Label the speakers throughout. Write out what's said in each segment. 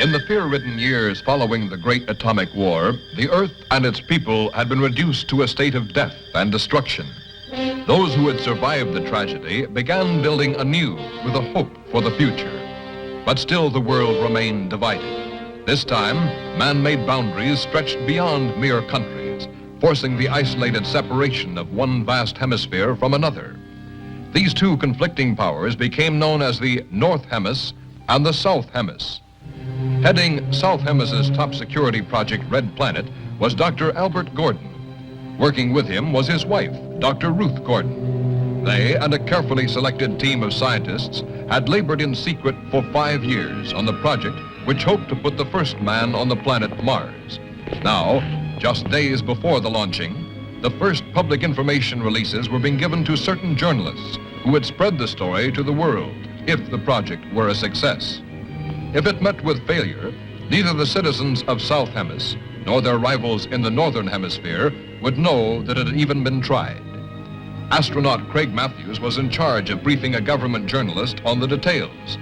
Speaker 1: In the fear-ridden years following the Great Atomic War, the Earth and its people had been reduced to a state of death and destruction. Those who had survived the tragedy began building anew with a hope for the future. But still the world remained divided. This time, man-made boundaries stretched beyond mere countries, forcing the isolated separation of one vast hemisphere from another. These two conflicting powers became known as the North Hemis and the South Hemis. Heading South Hemis's top security project, Red Planet, was Dr. Albert Gordon. Working with him was his wife, Dr. Ruth Gordon. They and a carefully selected team of scientists had labored in secret for 5 years on the project which hoped to put the first man on the planet Mars. Now, just days before the launching, the first public information releases were being given to certain journalists who would spread the story to the world if the project were a success. If it met with failure, neither the citizens of South Hemis nor their rivals in the Northern Hemisphere would know that it had even been tried. Astronaut Craig Matthews was in charge of briefing a government journalist on the details.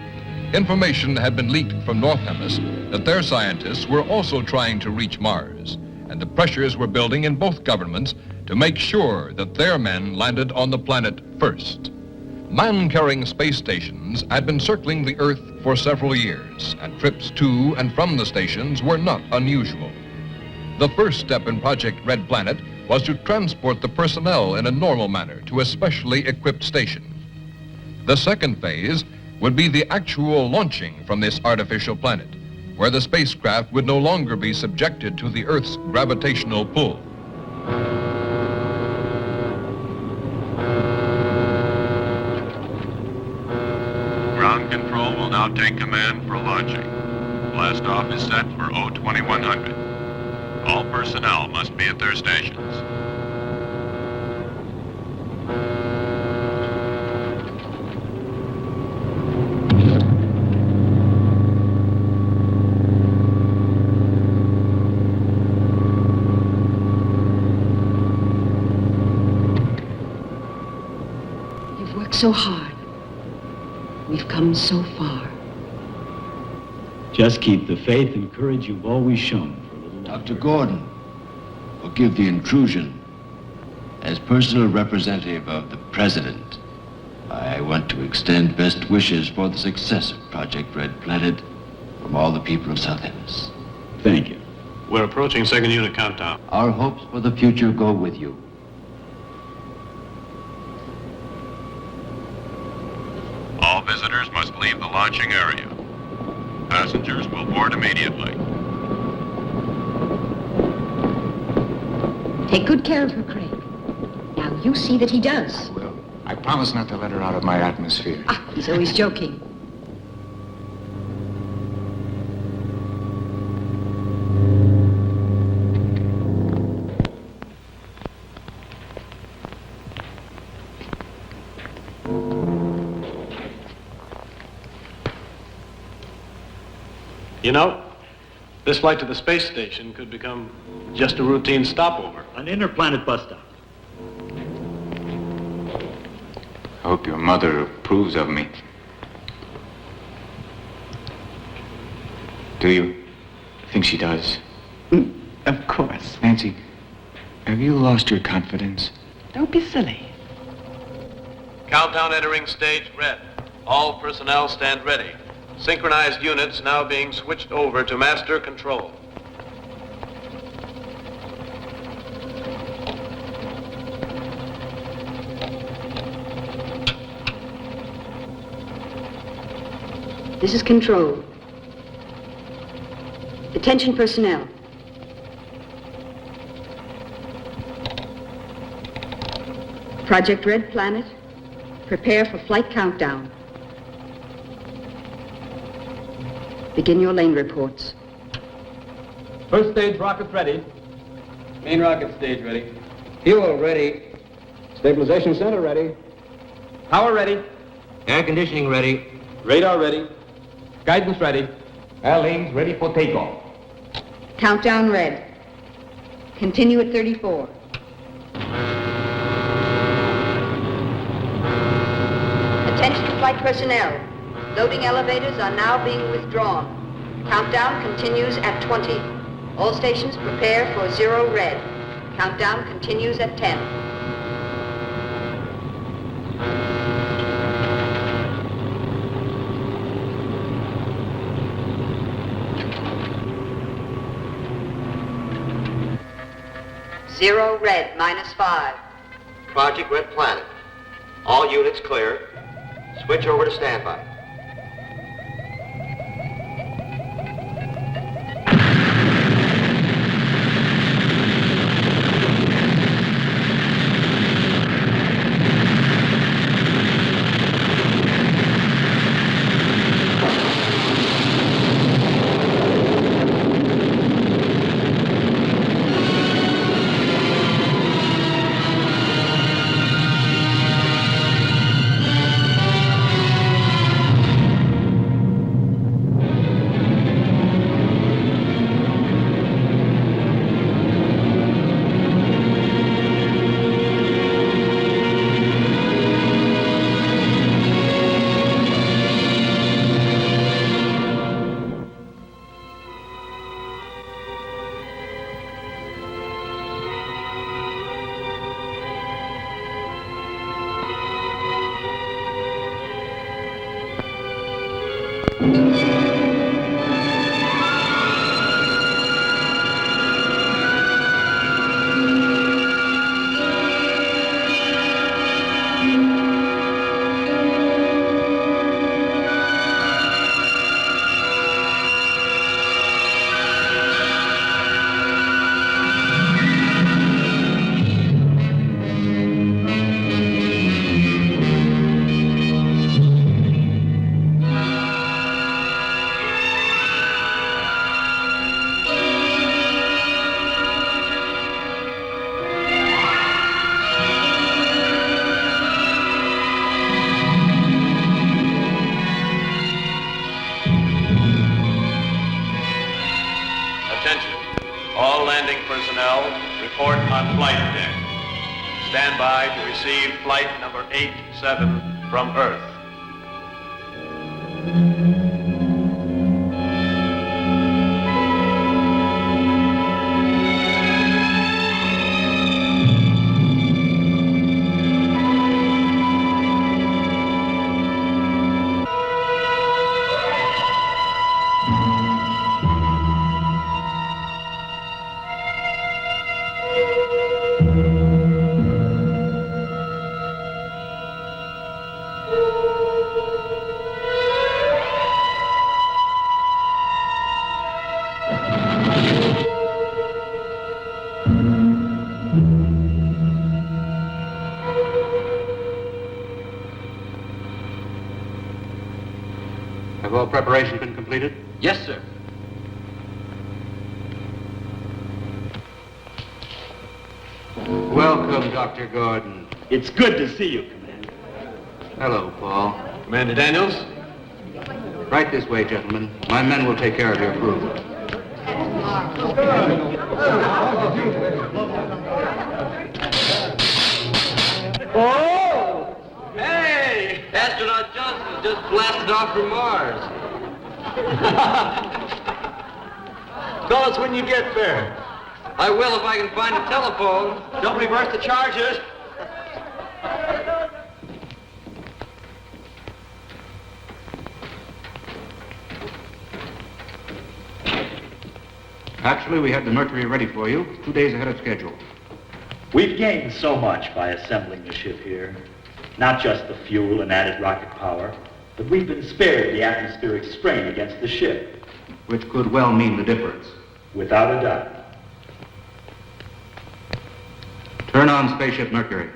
Speaker 1: Information had been leaked from North Hemis that their scientists were also trying to reach Mars, and the pressures were building in both governments to make sure that their men landed on the planet first. Man-carrying space stations had been circling the Earth for several years, and trips to and from the stations were not unusual. The first step in Project Red Planet was to transport the personnel in a normal manner to a specially equipped station. The second phase would be the actual launching from this artificial planet, where the spacecraft would no longer be subjected to the Earth's gravitational pull.
Speaker 2: Ground control will now take command for launching. Blastoff is set for 02100. All personnel must be at their stations.
Speaker 3: You've worked so hard. We've come so far.
Speaker 4: Just keep the faith and courage you've always shown.
Speaker 5: Dr. Gordon, forgive the intrusion. As personal representative of the President, I want to extend best wishes for the success of Project Red Planet from all the people of South Hemis.
Speaker 4: Thank you.
Speaker 6: We're approaching second unit countdown.
Speaker 5: Our hopes for the future go with you.
Speaker 2: All visitors must leave the launching area. Passengers will board immediately.
Speaker 3: Take good care of her, Craig. Now, you see that he does.
Speaker 7: I will. I promise not to let her out of my atmosphere.
Speaker 3: He's always joking.
Speaker 6: You know, this flight to the space station could become just a routine stopover.
Speaker 4: An interplanet bus stop.
Speaker 7: I hope your mother approves of me. Do you? I think she does.
Speaker 8: Of course.
Speaker 7: Nancy, have you lost your confidence?
Speaker 8: Don't be silly.
Speaker 6: Countdown entering stage red. All personnel stand ready. Synchronized units now being switched over to master control.
Speaker 3: This is control. Attention personnel. Project Red Planet, prepare for flight countdown. Begin your lane reports.
Speaker 9: First stage rockets ready.
Speaker 10: Main rocket stage ready. Fuel ready.
Speaker 9: Stabilization center ready. Power ready.
Speaker 10: Air conditioning ready.
Speaker 9: Radar ready. Guidance ready. Airlanes ready for takeoff.
Speaker 3: Countdown red. Continue at 34. Attention flight personnel. Loading elevators are now being withdrawn. Countdown continues at 20. All stations prepare for 0 red. Countdown continues at 10. Zero red, -5.
Speaker 11: Project Red Planet. All units clear. Switch over to standby.
Speaker 6: Report on flight deck. Stand by to receive flight number 87 from Earth.
Speaker 12: Have all preparation been completed?
Speaker 11: Yes, sir.
Speaker 12: Welcome, Dr. Gordon.
Speaker 4: It's good to see you, Commander.
Speaker 12: Hello, Paul.
Speaker 6: Commander Daniels?
Speaker 12: Right this way, gentlemen. My men will take care of your crew.
Speaker 11: Oh! Hey! Astronaut Johnson just blasted off from Mars. Tell us when you get there. I will if I can find a telephone. Don't reverse the charges.
Speaker 12: Actually, we had the Mercury ready for you 2 days ahead of schedule.
Speaker 4: We've gained so much by assembling the ship here. Not just the fuel and added rocket power, but we've been spared the atmospheric strain against the ship.
Speaker 12: Which could well mean the difference.
Speaker 4: Without a doubt.
Speaker 12: Turn on Spaceship Mercury.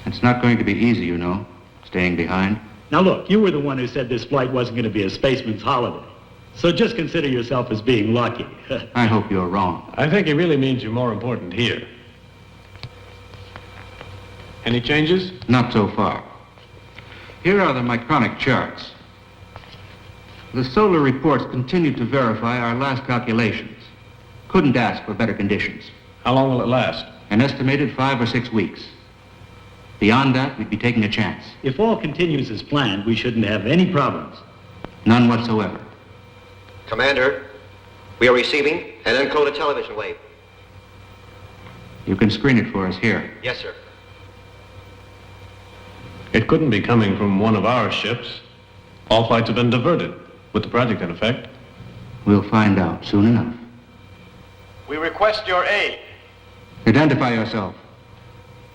Speaker 12: It's not going to be easy, you know, staying behind.
Speaker 4: Now look, you were the one who said this flight wasn't going to be a spaceman's holiday. So just consider yourself as being lucky.
Speaker 12: I hope you're wrong.
Speaker 6: I think he really means you're more important here. Any changes?
Speaker 12: Not so far. Here are the micronic charts. The solar reports continue to verify our last calculations. Couldn't ask for better conditions.
Speaker 6: How long will it last?
Speaker 12: An estimated 5 or 6 weeks. Beyond that, we'd be taking a chance.
Speaker 4: If all continues as planned, we shouldn't have any problems.
Speaker 12: None whatsoever.
Speaker 11: Commander, we are receiving an encoded television wave.
Speaker 12: You can screen it for us here.
Speaker 11: Yes, sir.
Speaker 6: It couldn't be coming from one of our ships. All flights have been diverted, with the project in effect.
Speaker 12: We'll find out soon enough.
Speaker 6: We request your aid.
Speaker 12: Identify yourself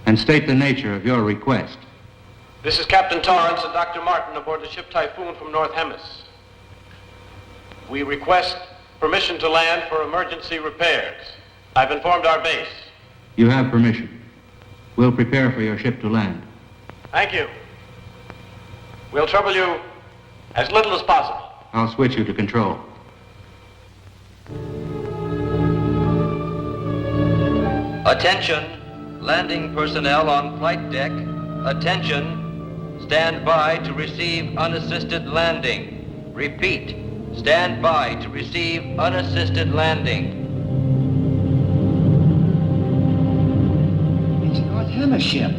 Speaker 12: and state the nature of your request.
Speaker 6: This is Captain Torrance and Dr. Martin aboard the ship Typhoon from North Hemis. We request permission to land for emergency repairs. I've informed our base.
Speaker 12: You have permission. We'll prepare for your ship to land.
Speaker 6: Thank you. We'll trouble you as little as possible.
Speaker 12: I'll switch you to control.
Speaker 11: Attention, landing personnel on flight deck. Attention, stand by to receive unassisted landing. Repeat, stand by to receive unassisted landing.
Speaker 8: It's North Hemis ship.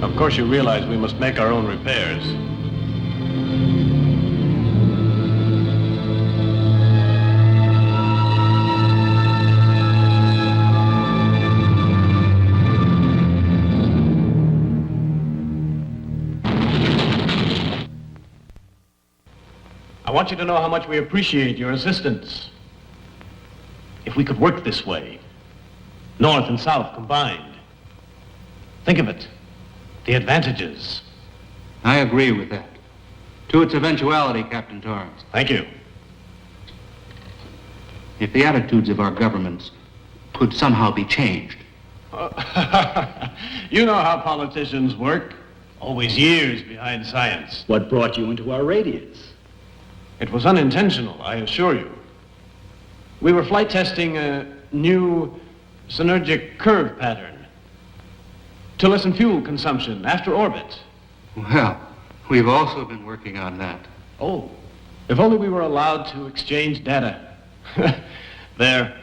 Speaker 6: Of course, you realize we must make our own repairs. I want you to know how much we appreciate your assistance. If we could work this way, North and South combined, think of it. The advantages.
Speaker 12: I agree with that. To its eventuality, Captain Torrance.
Speaker 6: Thank you.
Speaker 12: If the attitudes of our governments could somehow be changed.
Speaker 6: You know how politicians work. Always years behind science.
Speaker 4: What brought you into our radius?
Speaker 6: It was unintentional, I assure you. We were flight testing a new synergic curve pattern to lessen fuel consumption after orbit.
Speaker 12: Well, we've also been working on that.
Speaker 6: Oh, if only we were allowed to exchange data. There,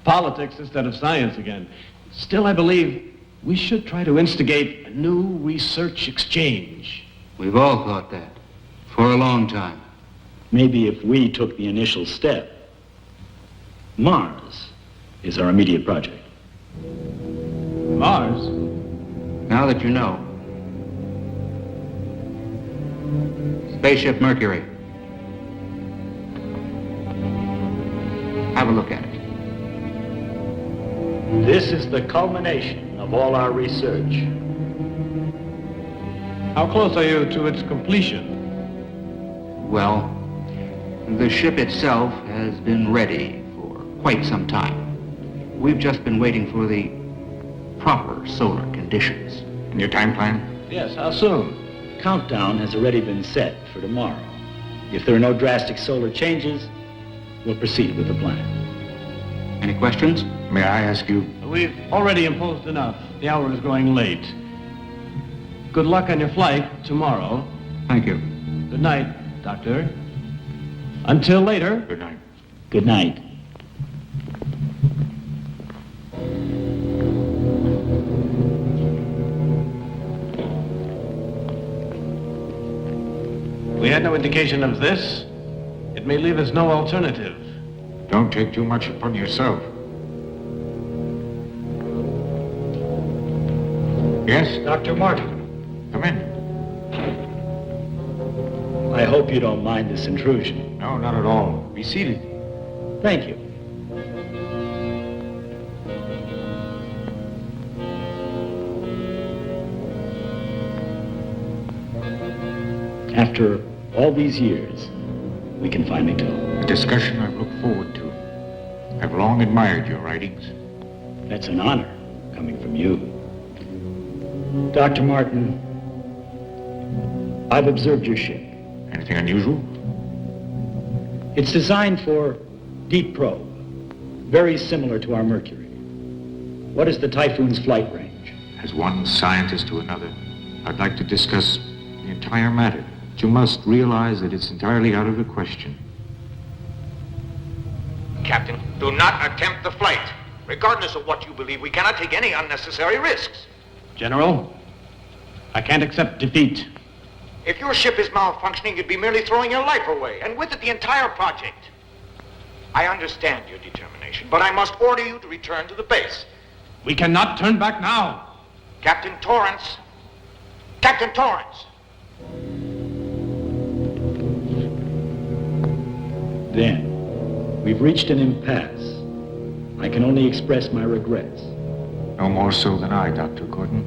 Speaker 6: politics instead of science again. Still, I believe we should try to instigate a new research exchange.
Speaker 12: We've all thought that for a long time.
Speaker 4: Maybe if we took the initial step. Mars is our immediate project.
Speaker 6: Mars?
Speaker 12: Now that you know. Spaceship Mercury. Have a look at it.
Speaker 4: This is the culmination of all our research.
Speaker 6: How close are you to its completion?
Speaker 12: Well, the ship itself has been ready for quite some time. We've just been waiting for the proper solar conditions.
Speaker 7: And your time plan?
Speaker 6: Yes, how soon?
Speaker 4: Countdown has already been set for tomorrow. If there are no drastic solar changes, we'll proceed with the plan.
Speaker 12: Any questions?
Speaker 7: May I ask you?
Speaker 6: We've already imposed enough. The hour is growing late. Good luck on your flight tomorrow.
Speaker 12: Thank you.
Speaker 6: Good night, Doctor. Until later.
Speaker 7: Good night.
Speaker 4: Good night.
Speaker 6: We had no indication of this. It may leave us no alternative.
Speaker 7: Don't take too much upon yourself. Yes?
Speaker 4: Dr. Martin.
Speaker 7: Come in.
Speaker 4: I hope you don't mind this intrusion.
Speaker 7: No, not at all. Be seated.
Speaker 4: Thank you. After all these years, we can finally talk.
Speaker 7: A discussion I've looked forward to. I've long admired your writings.
Speaker 4: That's an honor coming from you. Dr. Martin, I've observed your ship.
Speaker 7: Anything unusual?
Speaker 4: It's designed for deep probe, very similar to our Mercury. What is the Typhoon's flight range?
Speaker 7: As one scientist to another, I'd like to discuss the entire matter. But you must realize that it's entirely out of the question.
Speaker 13: Captain, do not attempt the flight. Regardless of what you believe, we cannot take any unnecessary risks.
Speaker 6: General, I can't accept defeat.
Speaker 13: If your ship is malfunctioning, you'd be merely throwing your life away, and with it the entire project. I understand your determination, but I must order you to return to the base.
Speaker 6: We cannot turn back now.
Speaker 13: Captain Torrance! Captain Torrance!
Speaker 4: Then, we've reached an impasse. I can only express my regrets.
Speaker 7: No more so than I, Dr. Gordon.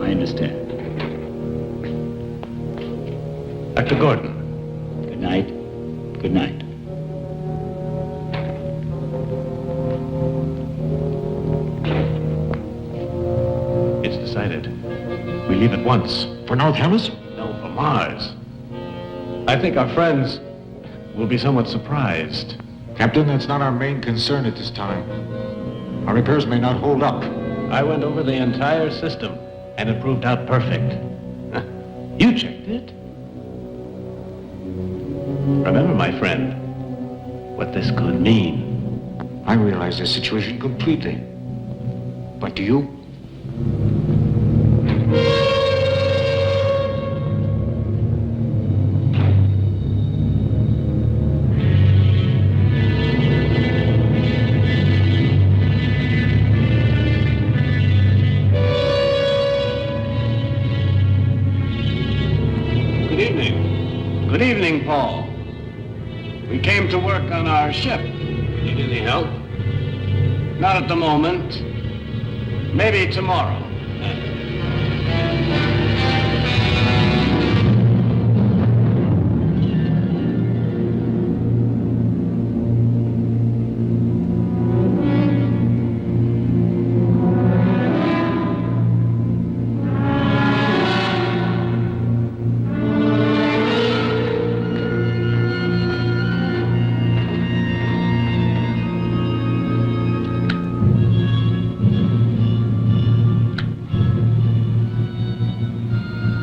Speaker 4: I understand.
Speaker 6: Dr. Gordon.
Speaker 4: Good night. Good night.
Speaker 6: It's decided. We leave at once.
Speaker 7: For North Hemis?
Speaker 6: No, for Mars. I think our friends will be somewhat surprised.
Speaker 7: Captain, that's not our main concern at this time. Our repairs may not hold up.
Speaker 6: I went over the entire system, and it proved out perfect. You checked it. Remember, my friend, what this could mean.
Speaker 7: I realize the situation completely. But do you?
Speaker 6: Good evening, Paul. We came to work on our ship. Need any help? Not at the moment. Maybe tomorrow.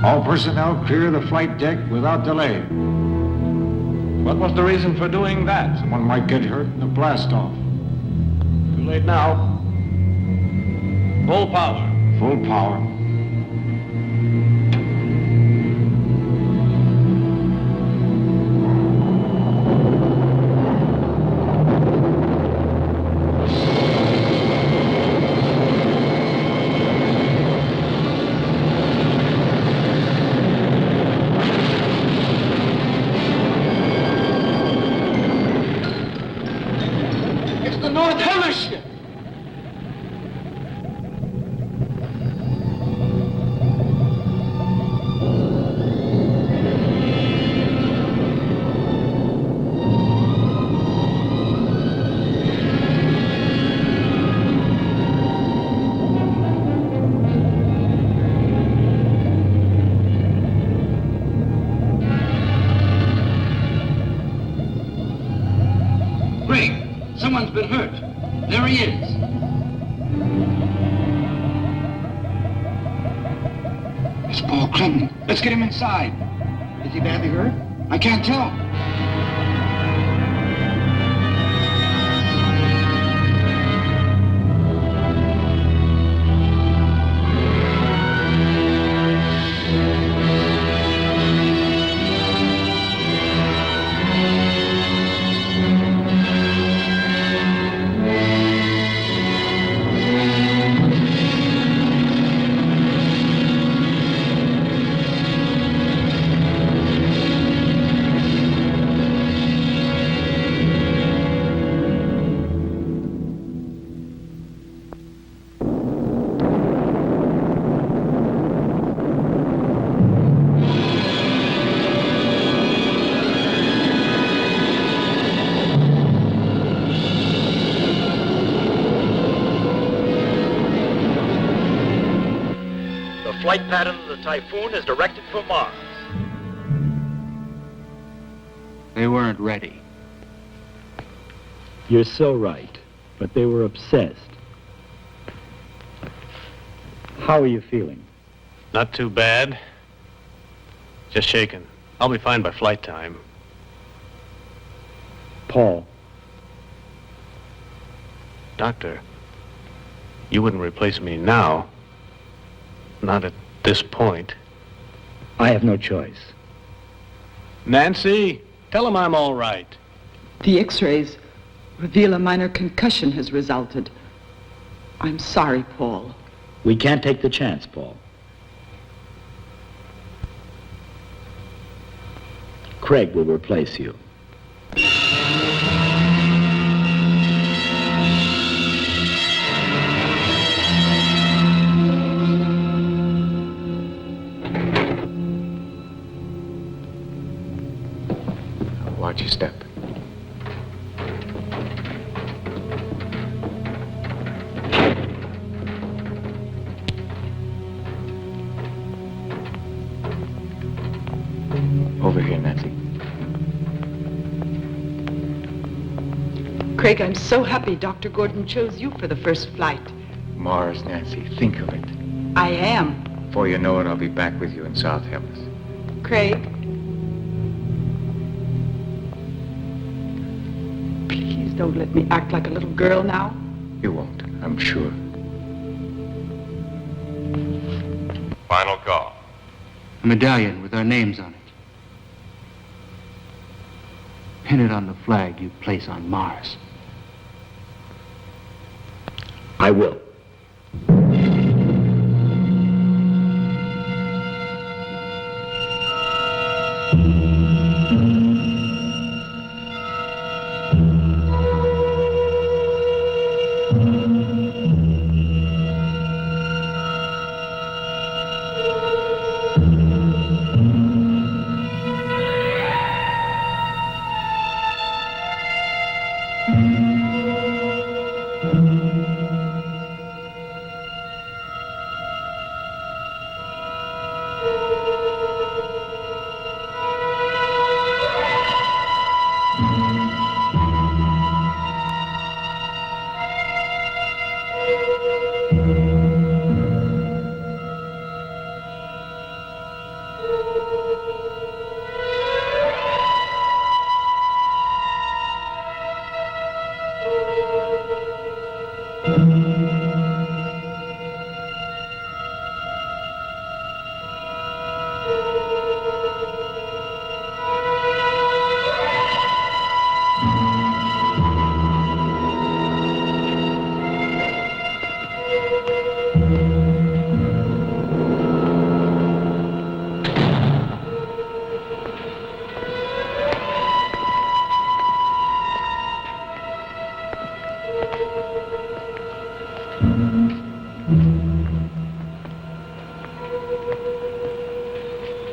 Speaker 7: All personnel clear the flight deck without delay.
Speaker 6: What was the reason for doing that?
Speaker 7: Someone might get hurt in the blast-off.
Speaker 6: Too late now. Full power.
Speaker 7: Full power.
Speaker 12: Someone's been hurt. There he is. It's Paul Clinton. Let's get him inside. Is he badly hurt? I can't tell.
Speaker 14: Flight pattern of the Typhoon is directed for Mars.
Speaker 12: They weren't ready.
Speaker 4: You're so right, but they were obsessed.
Speaker 15: How are you feeling?
Speaker 6: Not too bad. Just shaken. I'll be fine by flight time.
Speaker 15: Paul.
Speaker 6: Doctor, you wouldn't replace me now. Not at this point.
Speaker 15: I have no choice.
Speaker 6: Nancy, tell him I'm all right.
Speaker 8: The X-rays reveal a minor concussion has resulted. I'm sorry, Paul.
Speaker 15: We can't take the chance, Paul. Craig will replace you.
Speaker 7: Watch your step. Over here, Nancy.
Speaker 8: Craig, I'm so happy Dr. Gordon chose you for the first flight.
Speaker 7: Mars, Nancy, think of it.
Speaker 8: I am.
Speaker 7: Before you know it, I'll be back with you in South Hemis.
Speaker 8: Craig. Please don't let me act like a little girl now.
Speaker 7: You won't, I'm sure.
Speaker 2: Final call.
Speaker 12: A medallion with our names on it. Pin it on the flag you place on Mars.
Speaker 15: I will.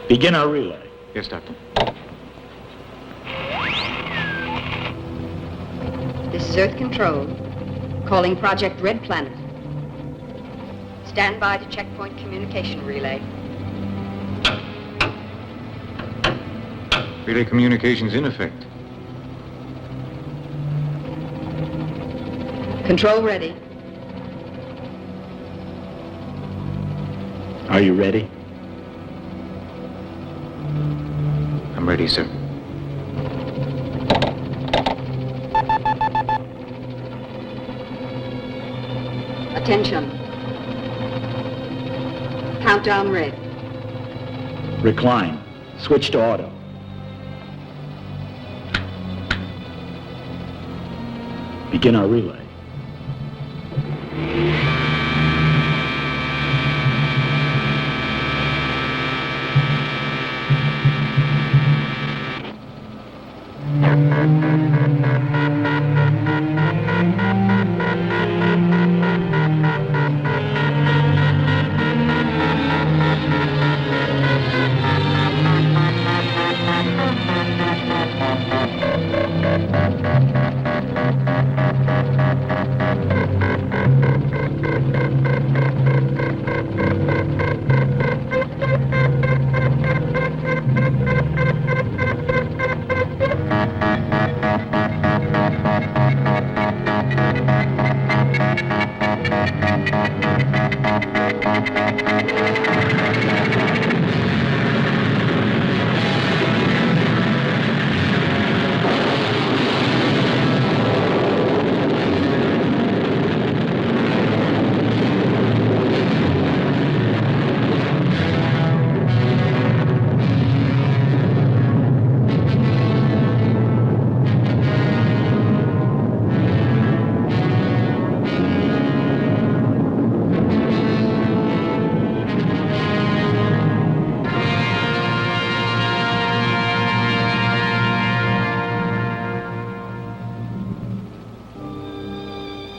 Speaker 15: Begin our relay.
Speaker 7: Yes, Doctor.
Speaker 3: This is Earth Control, calling Project Red Planet. Stand by to checkpoint communication relay.
Speaker 7: Relay communications in effect.
Speaker 3: Control ready.
Speaker 15: Are you ready?
Speaker 7: I'm ready, sir.
Speaker 3: Attention. Countdown red.
Speaker 15: Recline. Switch to auto. Begin our relay.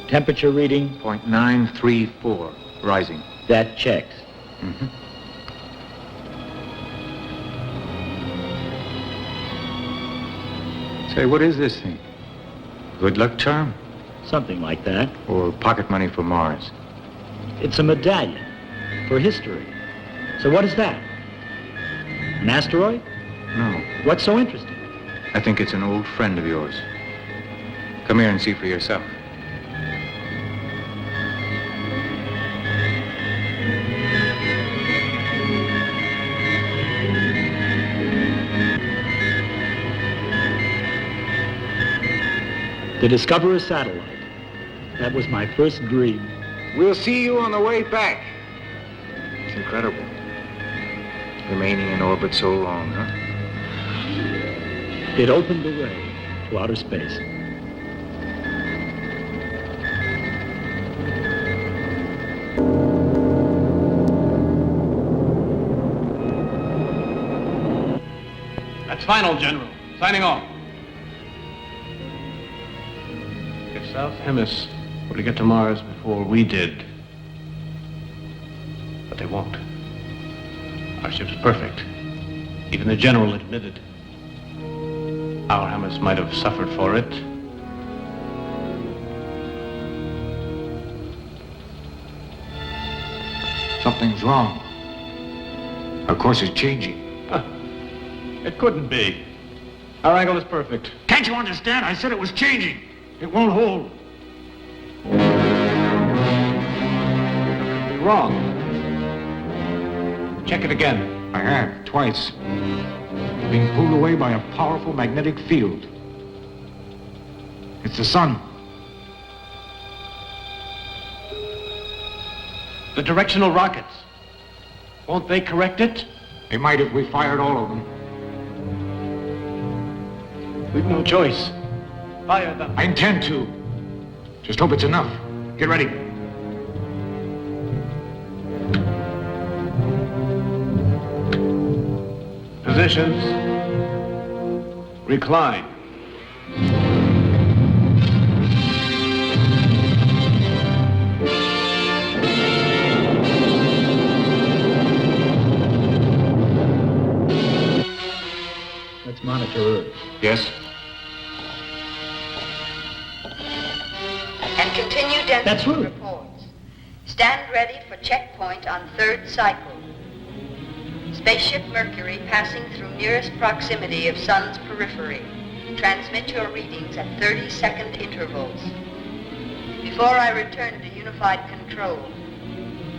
Speaker 15: Temperature reading?
Speaker 7: 0.934, rising.
Speaker 15: That checks.
Speaker 7: Mm-hmm. Say, what is this thing? Good luck charm?
Speaker 15: Something like that.
Speaker 7: Or pocket money for Mars?
Speaker 15: It's a medallion for history. So what is that? An asteroid?
Speaker 7: No.
Speaker 15: What's so interesting?
Speaker 7: I think it's an old friend of yours. Come here and see for yourself.
Speaker 15: To discover a satellite. That was my first dream.
Speaker 7: We'll see you on the way back. It's incredible. Remaining in orbit so long, huh?
Speaker 15: It opened the way to outer space.
Speaker 6: That's final, General. Signing off. If South Hemis were to get to Mars before we did, but they won't. Our ship's perfect. Even the General admitted. Our Hemis might have suffered for it.
Speaker 7: Something's wrong. Our course is changing.
Speaker 6: It couldn't be. Our angle is perfect.
Speaker 13: Can't you understand? I said it was changing. It won't hold.
Speaker 6: You're wrong. Check it again.
Speaker 7: I have, twice. Being pulled away by a powerful magnetic field. It's the sun.
Speaker 6: The directional rockets. Won't they correct it?
Speaker 7: They might if we fired all of them.
Speaker 6: We've no choice. Fire them.
Speaker 7: I intend to. Just hope it's enough. Get ready.
Speaker 6: Positions. Recline.
Speaker 15: Let's monitor Earth.
Speaker 7: Yes?
Speaker 3: And continue density
Speaker 15: That's right.
Speaker 3: reports. Stand ready for checkpoint on third cycle. Spaceship Mercury passing through nearest proximity of Sun's periphery. Transmit your readings at 30-second intervals. Before I return to unified control,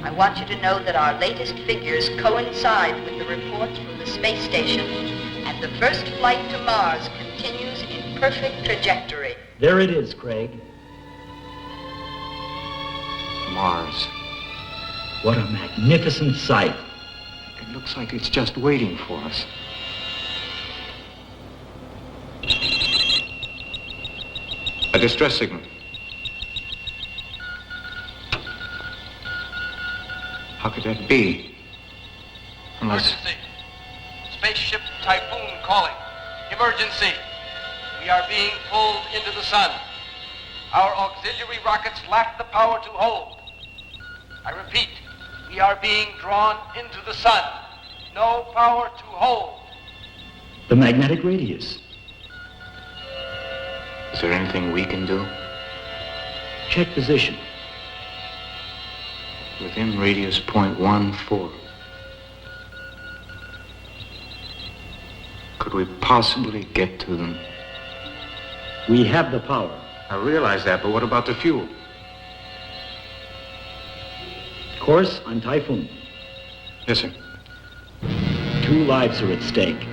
Speaker 3: I want you to know that our latest figures coincide with the reports from the space station, and the first flight to Mars continues in perfect trajectory.
Speaker 15: There it is, Craig.
Speaker 7: Mars.
Speaker 15: What a magnificent sight.
Speaker 7: It looks like it's just waiting for us. A distress signal. How could that be? Unless...
Speaker 11: Emergency. Spaceship Typhoon calling. Emergency. We are being pulled into the sun. Our auxiliary rockets lack the power to hold. I repeat, we are being drawn into the sun. No power to hold.
Speaker 15: The magnetic radius.
Speaker 7: Is there anything we can do?
Speaker 15: Check position.
Speaker 7: Within radius 0.14. Could we possibly get to them?
Speaker 15: We have the power.
Speaker 7: I realize that, but what about the fuel?
Speaker 15: Course on Typhoon.
Speaker 7: Yes, sir.
Speaker 15: 2 lives are at stake,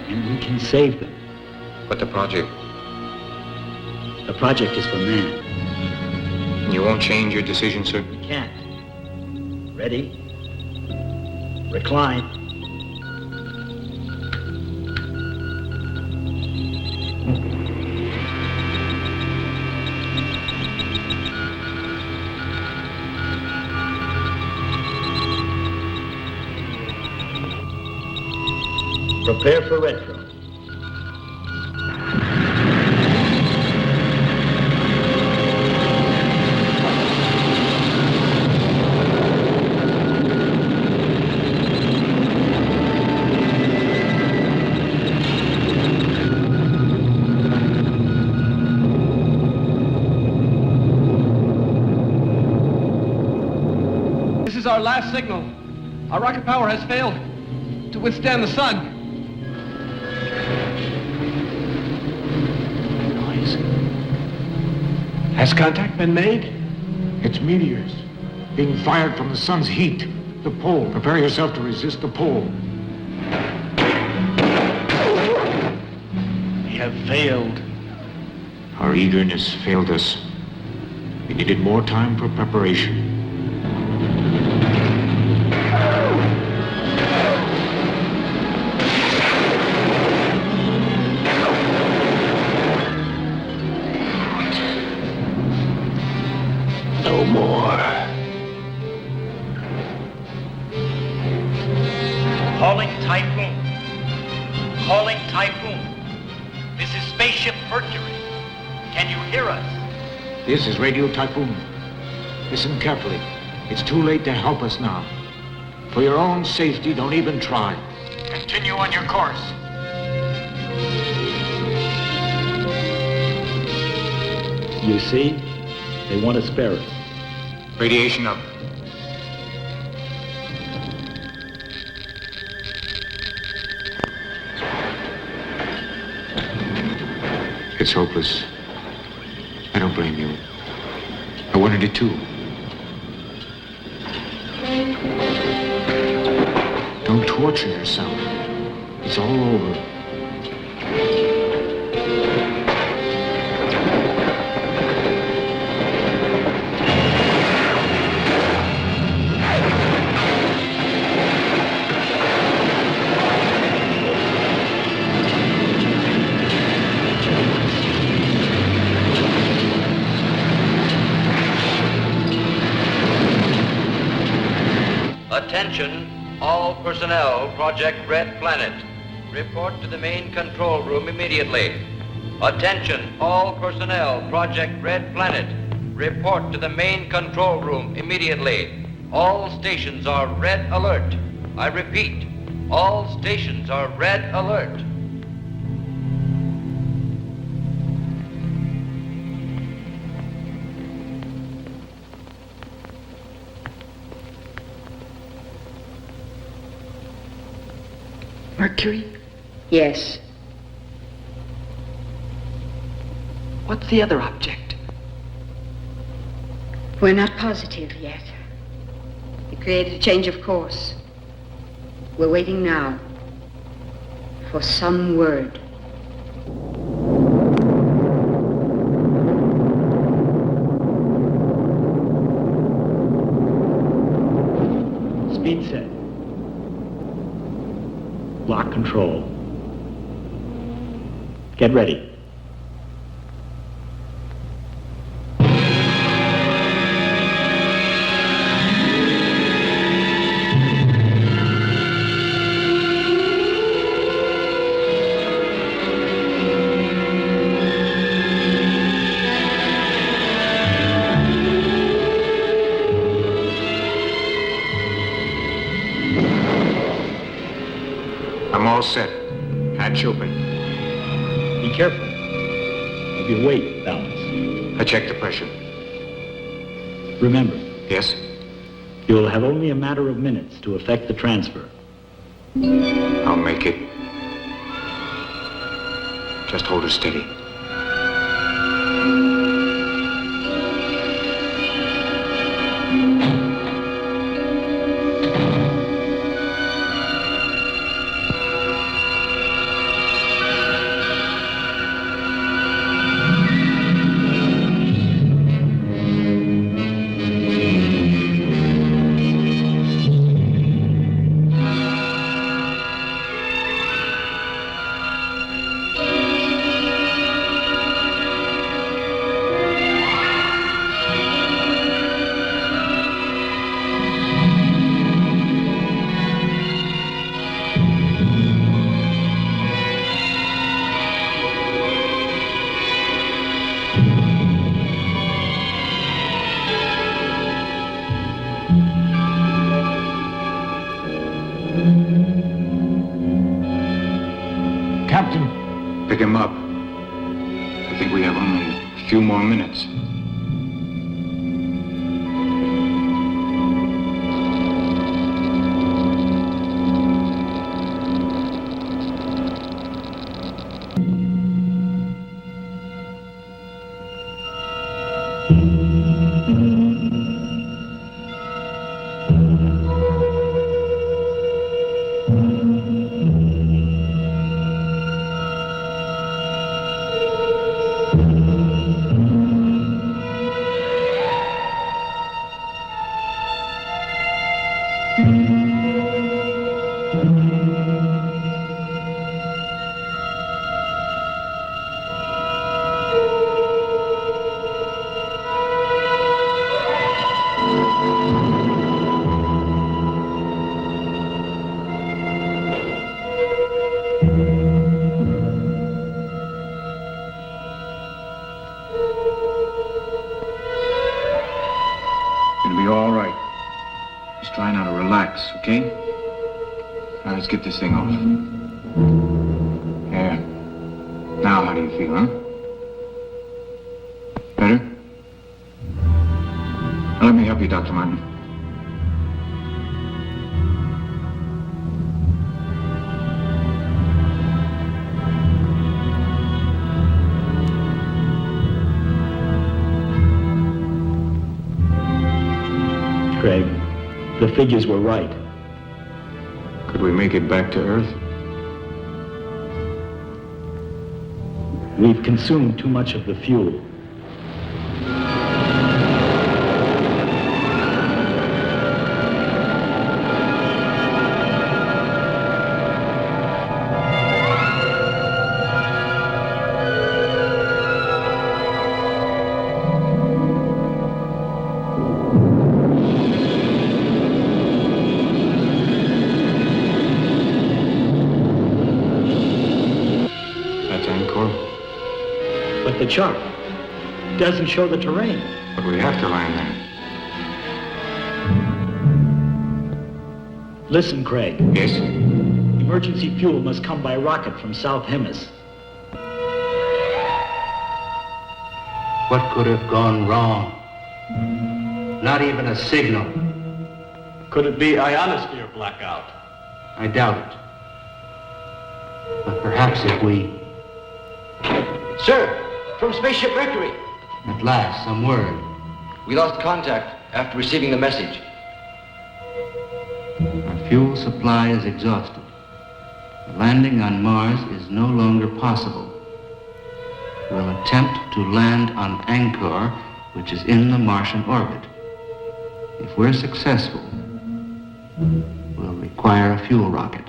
Speaker 15: and we can save them.
Speaker 7: But the project?
Speaker 15: The project is for man.
Speaker 7: You won't change your decision, sir?
Speaker 15: We can't. Ready? Recline. Prepare for retro.
Speaker 11: our last signal. Our rocket power has failed to withstand the sun.
Speaker 6: Noise. Has contact been made?
Speaker 7: It's meteors being fired from the sun's heat. The pole. Prepare yourself to resist the pole.
Speaker 6: We have failed.
Speaker 7: Our eagerness failed us. We needed more time for preparation.
Speaker 6: No more.
Speaker 14: Calling Typhoon. Calling Typhoon. This is Spaceship Mercury. Can you hear us?
Speaker 7: This is Radio Typhoon. Listen carefully. It's too late to help us now. For your own safety, don't even try.
Speaker 13: Continue on your course.
Speaker 15: You see, they want to spare us.
Speaker 7: Radiation up. It's hopeless. I don't blame you. I wanted it too. Don't torture yourself. It's all over.
Speaker 16: Attention, all personnel, Project Red Planet. Report to the main control room immediately. Attention, all personnel, Project Red Planet. Report to the main control room immediately. All stations are red alert. I repeat, all stations are red alert.
Speaker 8: Mercury?
Speaker 3: Yes.
Speaker 8: What's the other object?
Speaker 3: We're not positive yet. It created a change of course. We're waiting now for some word.
Speaker 15: Speed set. Lock control. Get ready.
Speaker 7: I'm all set. Hatch open.
Speaker 15: Be careful of your weight balance.
Speaker 7: I checked the pressure.
Speaker 15: Remember,
Speaker 7: Yes?
Speaker 15: you will have only a matter of minutes to effect the transfer.
Speaker 7: I'll make it. Just hold her steady. Captain! Pick him up. I think we have only a few more minutes. let's get this thing off. There. Now, how do you feel, huh? Better? Now, let me help you, Dr. Martin.
Speaker 15: Craig, the figures were right.
Speaker 7: Could we make it back to Earth?
Speaker 15: We've consumed too much of the fuel. The chart doesn't show the terrain.
Speaker 7: But we have to land there.
Speaker 15: Listen, Craig.
Speaker 7: Yes?
Speaker 15: Emergency fuel must come by rocket from South Hemis.
Speaker 12: What could have gone wrong? Not even a signal.
Speaker 6: Could it be ionosphere blackout?
Speaker 12: I doubt it. But perhaps if we...
Speaker 13: Sir, from Spaceship Mercury.
Speaker 12: At last, some word.
Speaker 16: We lost contact after receiving the message.
Speaker 12: Our fuel supply is exhausted. Landing on Mars is no longer possible. We'll attempt to land on Angkor, which is in the Martian orbit. If we're successful, we'll require a fuel rocket.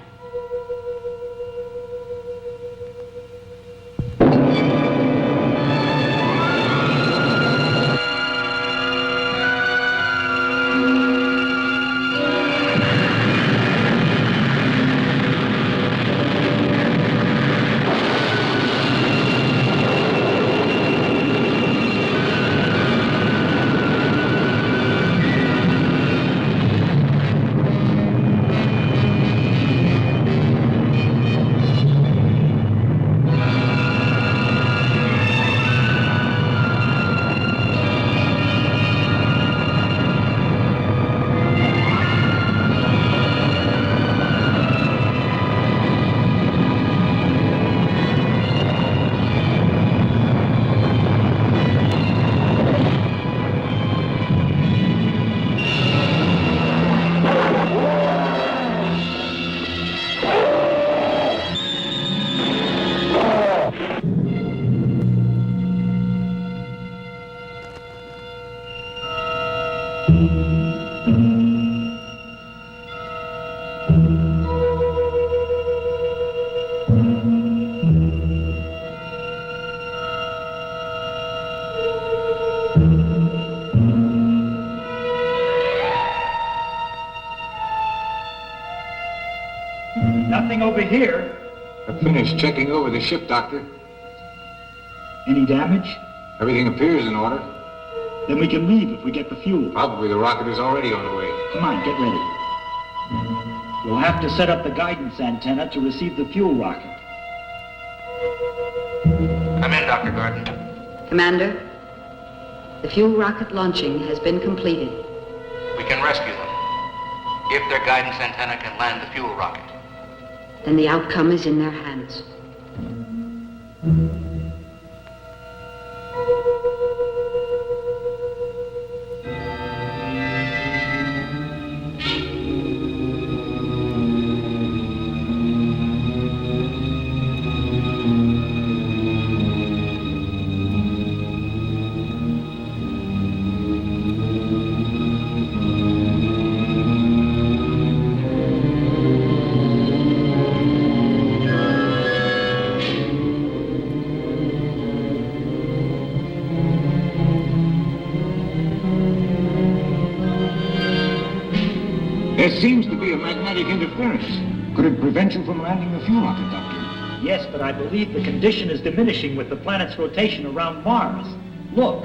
Speaker 15: Nothing over here.
Speaker 7: I've finished checking over the ship, Doctor.
Speaker 15: Any damage?
Speaker 7: Everything appears in order.
Speaker 15: Then we can leave if we get the fuel.
Speaker 7: Probably the rocket is already on the way.
Speaker 15: Come on, get ready. We'll have to set up the guidance antenna to receive the fuel rocket.
Speaker 12: Come in, Dr. Gordon.
Speaker 3: Commander, the fuel rocket launching has been completed.
Speaker 12: We can rescue them. If their guidance antenna can land the fuel rocket.
Speaker 3: Then the outcome is in their hands.
Speaker 7: There seems to be a magnetic interference. Could it prevent you from landing the fuel rocket, Doctor?
Speaker 15: Yes, but I believe the condition is diminishing with the planet's rotation around Mars. Look.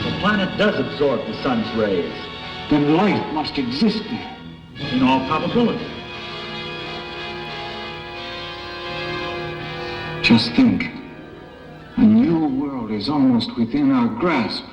Speaker 15: The planet does absorb the sun's rays.
Speaker 7: Then life must exist there.
Speaker 15: In all probability.
Speaker 7: Just think. A new world is almost within our grasp.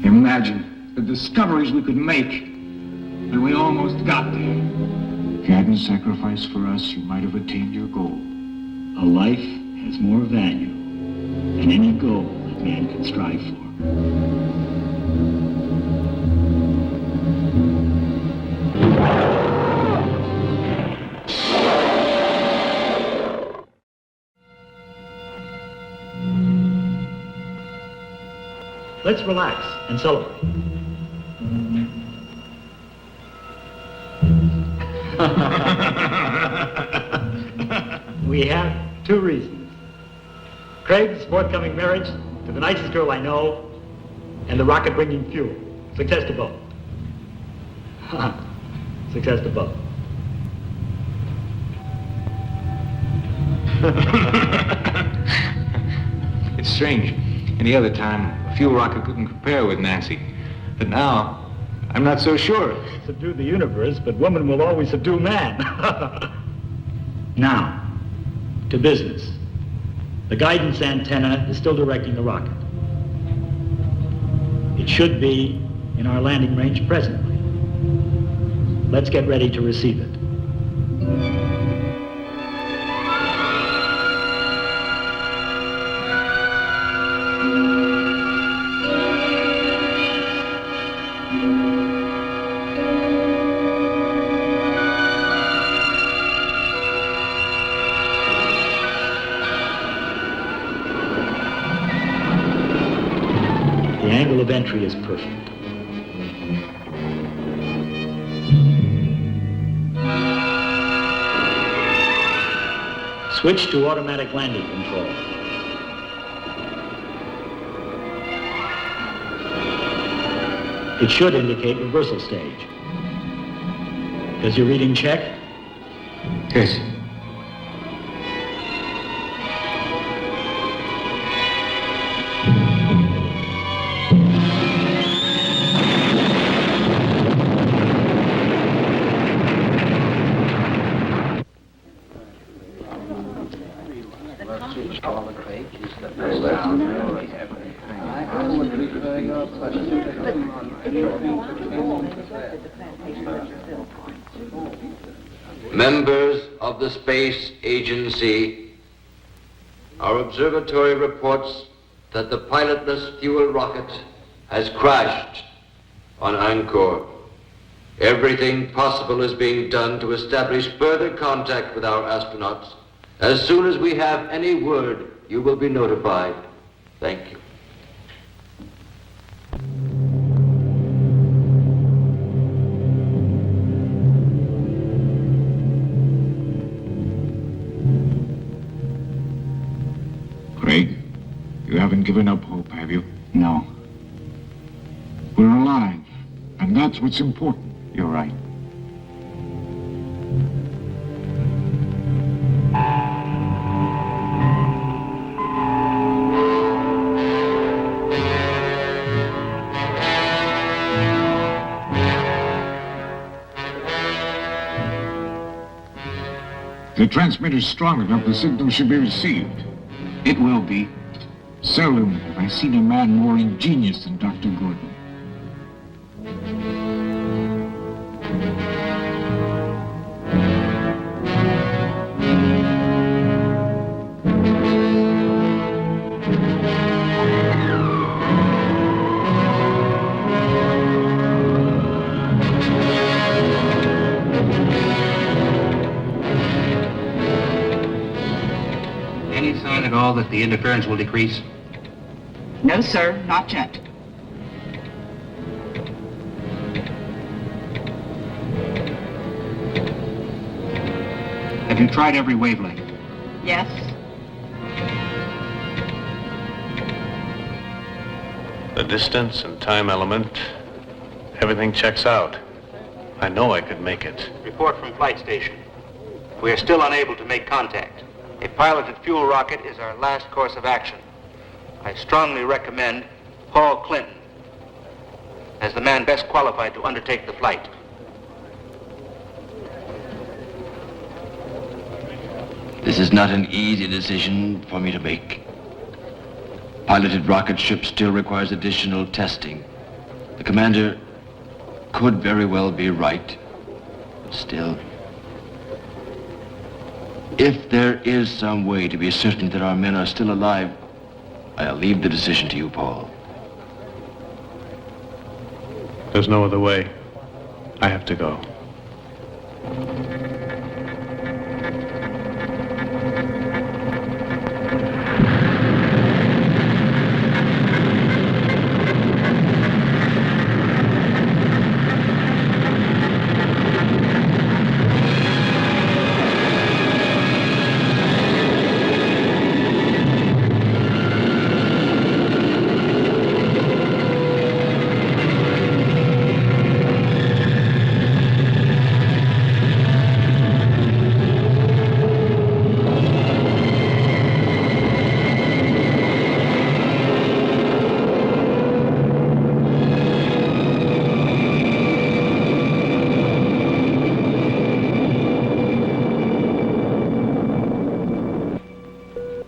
Speaker 7: Imagine the discoveries we could make, and we almost got there. If you hadn't sacrificed for us, you might have attained your goal.
Speaker 15: A life has more value than any goal that man can strive for. Let's relax and celebrate. We have two reasons. Craig's forthcoming marriage to the nicest girl I know, and the rocket bringing fuel. Success to both. Success to both.
Speaker 17: It's strange. Any other time, a fuel rocket couldn't compare with Nancy. But now, I'm not so sure.
Speaker 15: Subdue the universe, but woman will always subdue man. Now, to business. The guidance antenna is still directing the rocket. It should be in our landing range presently. Let's get ready to receive it. Of entry is perfect. Switch to automatic landing control. It should indicate reversal stage. Does your reading check?
Speaker 17: Yes.
Speaker 16: Members of the Space Agency, our observatory reports that the pilotless fuel rocket has crashed on Angkor. Everything possible is being done to establish further contact with our astronauts. As soon as we have any word, you will be notified. Thank you.
Speaker 7: Craig, you haven't given up hope, have you? No. We're alive, and that's what's important. You're right. The transmitter's strong enough, the signal should be received. It will be. Seldom have I seen a man more ingenious than Dr. Gordon.
Speaker 12: Any sign at all that the interference will decrease?
Speaker 8: No, sir, not yet.
Speaker 12: Have you tried every wavelength?
Speaker 8: Yes.
Speaker 2: The distance and time element, everything checks out.
Speaker 6: I know I could make it.
Speaker 12: Report from flight station. We are still unable to make contact. A piloted fuel rocket is our last course of action. I strongly recommend Paul Clinton as the man best qualified to undertake the flight.
Speaker 5: This is not an easy decision for me to make. Piloted rocket ship still requires additional testing. The commander could very well be right, but still. If there is some way to be certain that our men are still alive, I'll leave the decision to you, Paul.
Speaker 6: There's no other way. I have to go.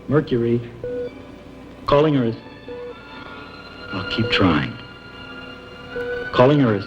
Speaker 15: Mercury, calling Earth. I'll keep trying. Calling Earth.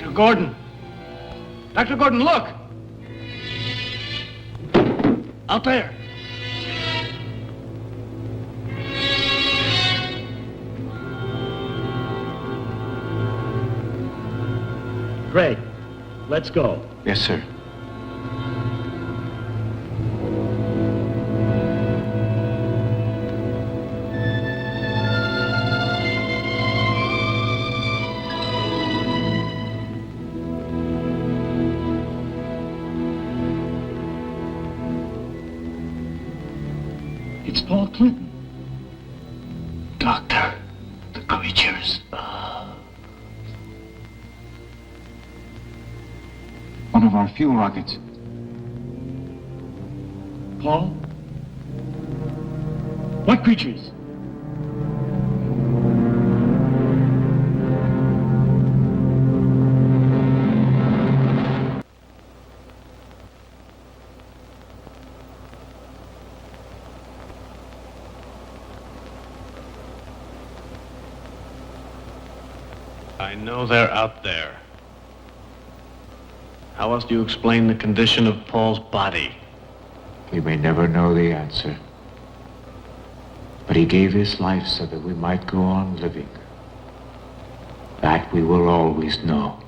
Speaker 6: Dr. Gordon! Dr. Gordon, look! Out there!
Speaker 15: Greg, let's go.
Speaker 17: Yes, sir.
Speaker 15: It's Paul Clinton.
Speaker 6: Doctor, the creatures.
Speaker 17: One of our fuel rockets.
Speaker 15: Paul? What creatures?
Speaker 6: I know they're out there. How else do you explain the condition of Paul's body?
Speaker 17: We may never know the answer. But he gave his life so that we might go on living. That we will always know.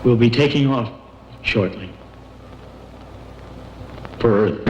Speaker 15: We'll be taking off shortly. For Earth.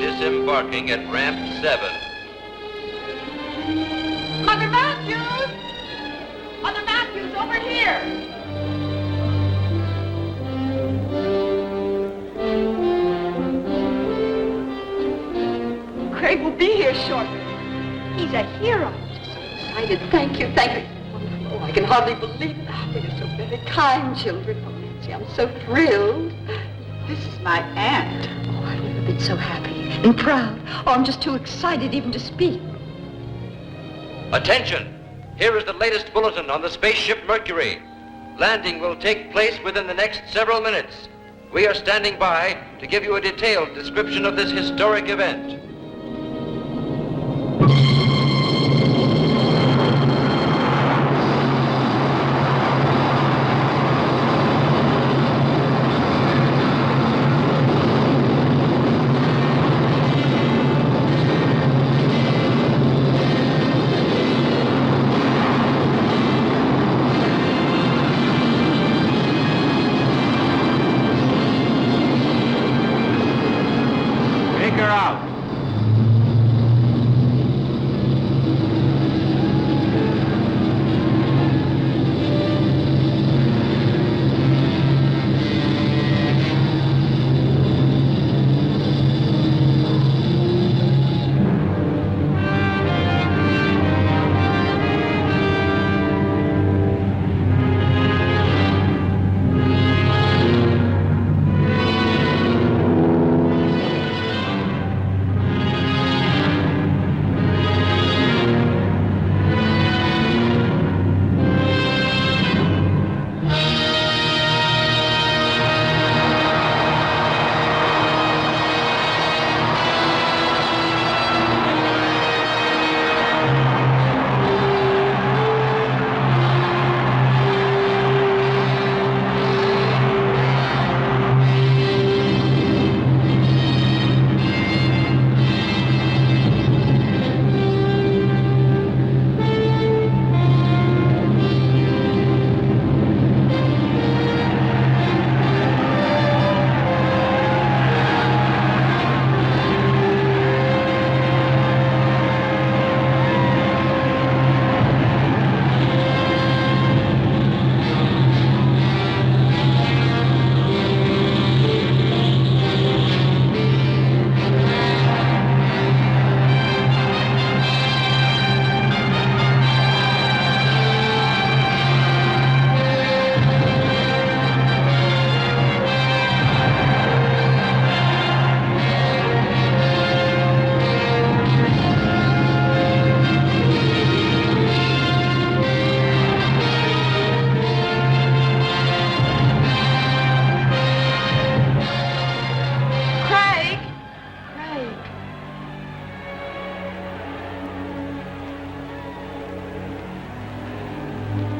Speaker 16: Disembarking at ramp 7.
Speaker 18: Mother Matthews! Mother Matthews, over here! Craig will be here shortly.
Speaker 3: He's a hero. I'm just so excited. Thank you. Wonderful. Oh, I can hardly believe it. Oh, you're so very kind, children. Oh, Nancy, I'm so thrilled.
Speaker 18: This is my aunt.
Speaker 3: Oh, I've never been so happy and proud. Oh, I'm just too excited even to speak.
Speaker 16: Attention! Here is the latest bulletin on the spaceship Mercury. Landing will take place within the next several minutes. We are standing by to give you a detailed description of this historic event.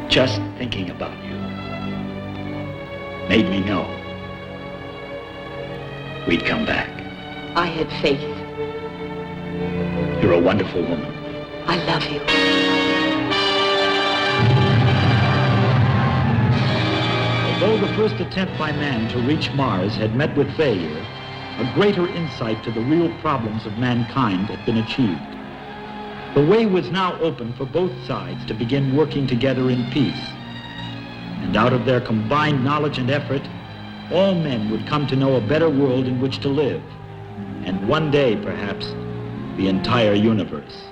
Speaker 4: Just thinking about you made me know we'd come back.
Speaker 3: I had faith.
Speaker 4: You're a wonderful woman.
Speaker 3: I love you.
Speaker 15: Although the first attempt by man to reach Mars had met with failure, a greater insight to the real problems of mankind had been achieved. The way was now open for both sides to begin working together in peace. And out of their combined knowledge and effort, all men would come to know a better world in which to live, and one day, perhaps, the entire universe.